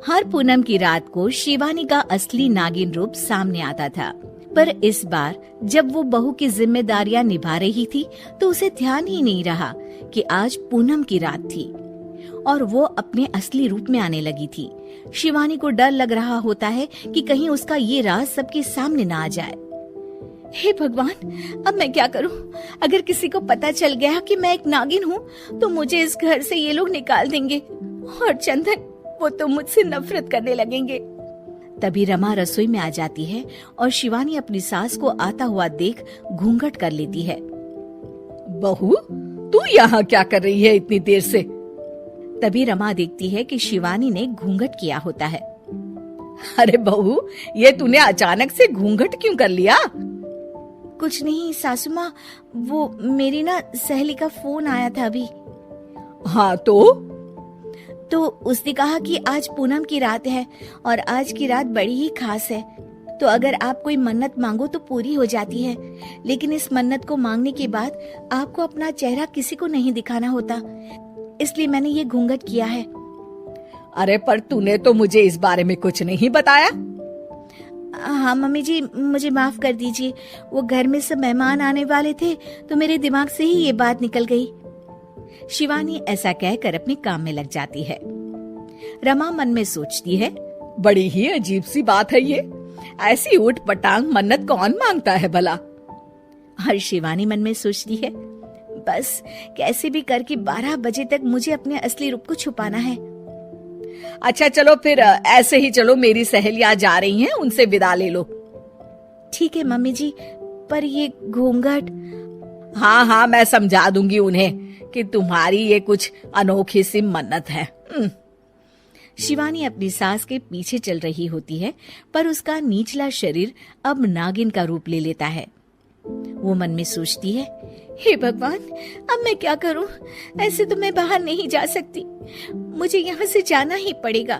हर पूनम की रात को शिवानी का असली नागिन रूप सामने आता था, पर इस बार जब वो बहू की जिम्मेदारियां निभा रही थी तो उसे ध्यान ही नहीं रहा कि आज पूनम की रात थी और वो अपने असली रूप में आने लगी थी। शिवानी को डर लग रहा होता है कि कहीं उसका ये राज सबके सामने ना आ जाए। हे भगवान, अब मैं क्या करूं? अगर किसी को पता चल गया कि मैं एक नागिन हूं तो मुझे इस घर से ये लोग निकाल देंगे और चंदन, वो तो मुझसे नफरत करने लगेंगे। तभी रमा रसोई में आ जाती है और शिवानी अपनी सास को आता हुआ देख घूंघट कर लेती है। बहू, तू यहाँ क्या कर रही है इतनी देर से? तभी रमा देखती है कि शिवानी ने घूंघट किया होता है। अरे बहू, ये तूने अचानक से घूंघट क्यों कर लिया? कुछ नहीं सासू माँ, वो मेरी ना सहेली का फोन आया था अभी। हाँ तो उसने कहा कि आज पूनम की रात है और आज की रात बड़ी ही खास है, तो अगर आप कोई मन्नत मांगो तो पूरी हो जाती है, लेकिन इस मन्नत को मांगने के बाद आपको अपना चेहरा किसी को नहीं दिखाना होता, इसलिए मैंने ये घूंघट किया है। अरे पर तूने तो मुझे इस बारे में कुछ नहीं बताया। हाँ मम्मी जी, मुझे माफ कर दीजिए, वो घर में सब मेहमान आने वाले थे तो मेरे दिमाग से ही ये बात निकल गई। शिवानी ऐसा कहकर अपने काम में लग जाती है। रमा मन में सोचती है, बड़ी ही अजीब सी बात है ये, ऐसी ऊट पटांग मन्नत कौन मांगता है भला? और शिवानी मन में सोचती है, बस कैसे भी करके 12 बजे तक मुझे अपने असली रूप को छुपाना है। अच्छा चलो फिर ऐसे ही चलो, मेरी सहेलियां जा रही हैं, उनसे विदा ले लो। ठीक है मम्मी जी, पर ये घूंघट। हाँ, मैं समझा दूंगी उन्हें कि तुम्हारी ये कुछ अनोखी सी मन्नत है। शिवानी अपनी सास के पीछे चल रही होती है, पर उसका निचला शरीर अब नागिन का रूप ले लेता है। वो मन में सोचती है, हे भगवान, अब मैं क्या करूं? ऐसे तो मैं बाहर नहीं जा सकती, मुझे यहाँ से जाना ही पड़ेगा।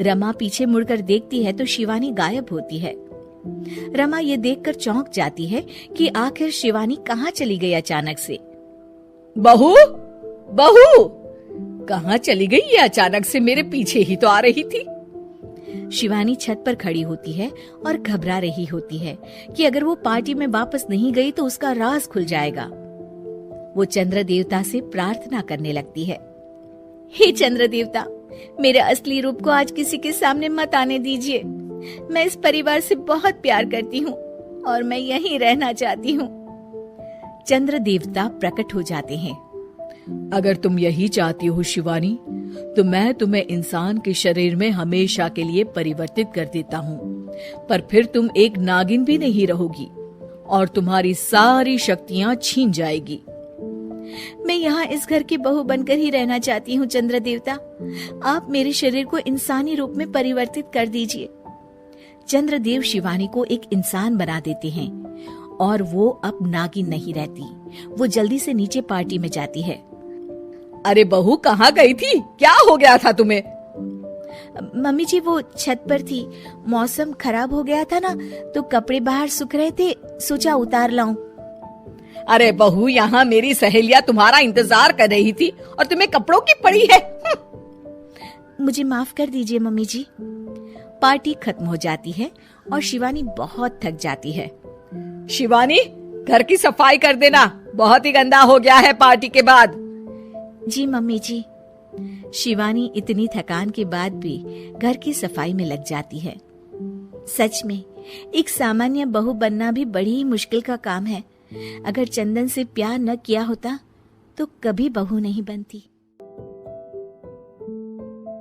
रमा पीछे मुड़कर देखती है तो शिवानी गायब होती है। रमा ये देखकर चौंक जाती है कि आखिर शिवानी कहाँ चली गई अचानक से। बहू, कहाँ चली गई ये अचानक से? मेरे पीछे ही तो आ रही थी। शिवानी छत पर खड़ी होती है और घबरा रही होती है कि अगर वो पार्टी में वापस नहीं गई तो उसका राज खुल जाएगा। वो चंद्र देवता से प्रार्थना करने लगती है, हे चंद्र देवता, मेरे असली रूप को आज किसी के सामने मत आने दीजिए। मैं इस परिवार से बहुत प्यार करती हूँ और मैं यहीं रहना चाहती हूँ। चंद्र देवता प्रकट हो जाते हैं। अगर तुम यही चाहती हो शिवानी, तो मैं तुम्हें इंसान के शरीर में हमेशा के लिए परिवर्तित कर देता हूँ, पर फिर तुम एक नागिन भी नहीं रहोगी और तुम्हारी सारी शक्तियाँ छीन जाएगी। मैं यहाँ इस घर की बहू बनकर ही रहना चाहती हूँ चंद्र देवता, आप मेरे शरीर को इंसानी रूप में परिवर्तित कर दीजिए। चंद्रदेव शिवानी को एक इंसान बना देते हैं और वो अब नागिन नहीं रहती। वो जल्दी से नीचे पार्टी में जाती है। अरे बहू, कहाँ गई थी? क्या हो गया था तुम्हें? मम्मी जी, वो छत पर थी, मौसम खराब हो गया था ना, तो कपड़े बाहर सूख रहे थे, सोचा उतार लाऊं। अरे बहू, यहाँ मेरी सहेलियां तुम्हारा इंतजार कर रही थी और तुम्हें कपड़ों की पड़ी है। मुझे माफ कर दीजिए मम्मी जी। पार्टी खत्म हो जाती है और शिवानी बहुत थक जाती है। शिवानी, घर की सफाई कर देना, बहुत ही गंदा हो गया है पार्टी के बाद। जी मम्मी जी। शिवानी इतनी थकान के बाद भी घर की सफाई में लग जाती है। सच में एक सामान्य बहू बनना भी बड़ी ही मुश्किल का काम है। अगर चंदन से प्यार न किया होता तो कभी बहू नहीं बनती।